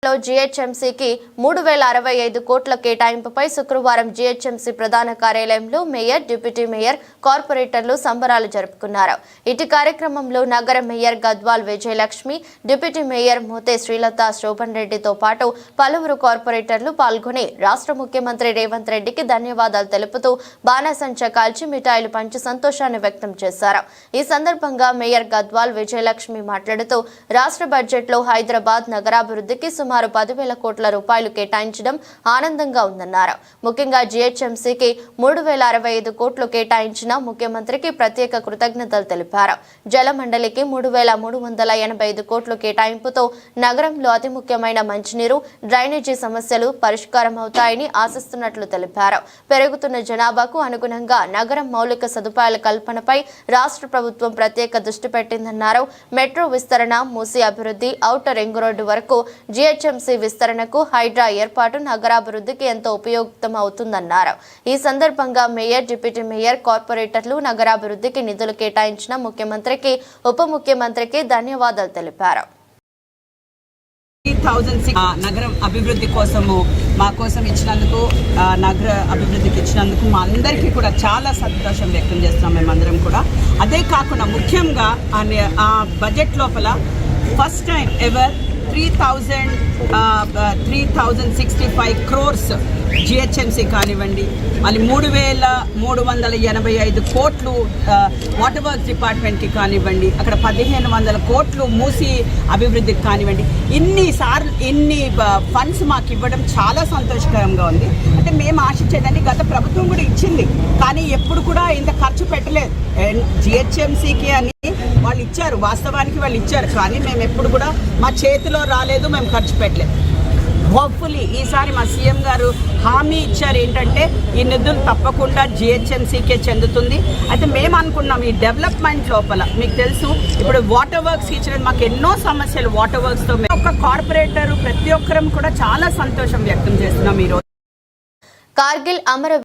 జీహెచ్ఎంసీకి 3065 కోట్ల కేటాయింపుపై శుక్రవారం జీహెచ్ఎంసీ ప్రధాన కార్యాలయంలో మేయర్, డిప్యూటీ మేయర్, కార్పొరేటర్లు సంబరాలు జరుపుకున్నారు. ఇటు కార్యక్రమంలో నగర mayor Gadwal Vijayalakshmi, deputy mayor Mothe Srilatha Shobhan రెడ్డితో పాటు పలువురు కార్పొరేటర్లు పాల్గొని రాష్ట్ర ముఖ్యమంత్రి రేవంత్ రెడ్డికి ధన్యవాదాలు తెలుపుతూ బాణాసంచా కాల్చి మిఠాయిలు పంచి సంతోషాన్ని వ్యక్తం చేశారు. ఈ సందర్భంగా మేయర్ గద్వాల్ విజయలక్ష్మి మాట్లాడుతూ రాష్ట్ర బడ్జెట్లో హైదరాబాద్ నగరాభివృద్ధికి సుమారు 10,000 కోట్ల రూపాయలు కేటాయించడం ఆనందంగా ఉందన్నారు. ముఖ్యంగా జీహెచ్ఎంసీకి 3065 కోట్లు కేటాయించిన ముఖ్యమంత్రికి ప్రత్యేక కృతజ్ఞతలు తెలిపారు. జలమండలికి 3385 కోట్లు కేటాయింపుతో నగరంలో అతి ముఖ్యమైన మంచినీరు, డ్రైనేజీ సమస్యలు పరిష్కారం అవుతాయని ఆశిస్తున్నట్లు తెలిపారు. పెరుగుతున్న జనాభాకు అనుగుణంగా నగరం మౌలిక సదుపాయాల కల్పనపై రాష్ట్ర ప్రభుత్వం ప్రత్యేక దృష్టి పెట్టిందన్నారు. మెట్రో విస్తరణ, మూసీ అభివృద్ధి, ఔటర్ రింగ్ రోడ్డు వరకు జీహెచ్ఎంసీ విస్తరణకు హైడ్రా ఏర్పాటు నగరాభివృద్ధికి ఎంతో ఉపయుక్తం అవుతుందన్నారు. ఈ సందర్భంగా మేయర్, డిప్యూటీ మేయర్, కార్పొరేటర్లు నగరాభివృద్ధికి నిధులు కేటాయించిన ముఖ్యమంత్రికి, ఉప ముఖ్యమంత్రికి ధన్యవాదాలు తెలిపారు. నగరం అభివృద్ధి కోసము మా కోసం ఇచ్చినందుకు, నగర అభివృద్ధికి ఇచ్చినందుకు మా అందరికీ కూడా చాలా సంతోషం వ్యక్తం చేస్తున్నాం మేమందరం కూడా. అదే కాకుండా ముఖ్యంగా ఆ బడ్జెట్ లోపల first time ever 3,065 crores GHMC కానివ్వండి, మళ్ళీ 3,385 కోట్లు వాటర్ వర్క్స్ డిపార్ట్మెంట్కి కానివ్వండి, అక్కడ 1,500 కోట్లు మూసి అభివృద్ధికి కానివ్వండి, ఇన్ని ఫండ్స్ మాకు ఇవ్వడం చాలా సంతోషకరంగా ఉంది. అంటే మేము ఆశించేదండి, గత ప్రభుత్వం కూడా ఇచ్చింది, కానీ ఎప్పుడు కూడా ఇంత ఖర్చు పెట్టలేదు జిహెచ్ఎంసీకి అని వాళ్ళు ఇచ్చారు. వాస్తవానికి వాళ్ళు ఇచ్చారు, కానీ మేము ఎప్పుడు కూడా మా చేతిలో రాలేదు, మేము ఖర్చు పెట్టలేదు. హోప్ఫుల్లీ ఈసారి మా సీఎం గారు హామీ ఇచ్చారు ఏంటంటే ఈ నిధులు తప్పకుండా జిహెచ్ఎంసీకే చెందుతుంది. అయితే మేము అనుకున్నాం ఈ డెవలప్మెంట్ లోపల మీకు తెలుసు, ఇప్పుడు వాటర్ వర్క్స్ ఇచ్చినది మాకు ఎన్నో సమస్యలు వాటర్ వర్క్స్తో. ఒక కార్పొరేటర్ ప్రతి ఒక్కరం కూడా చాలా సంతోషం వ్యక్తం చేస్తున్నాం ఈరోజు. కార్గిల్ అమర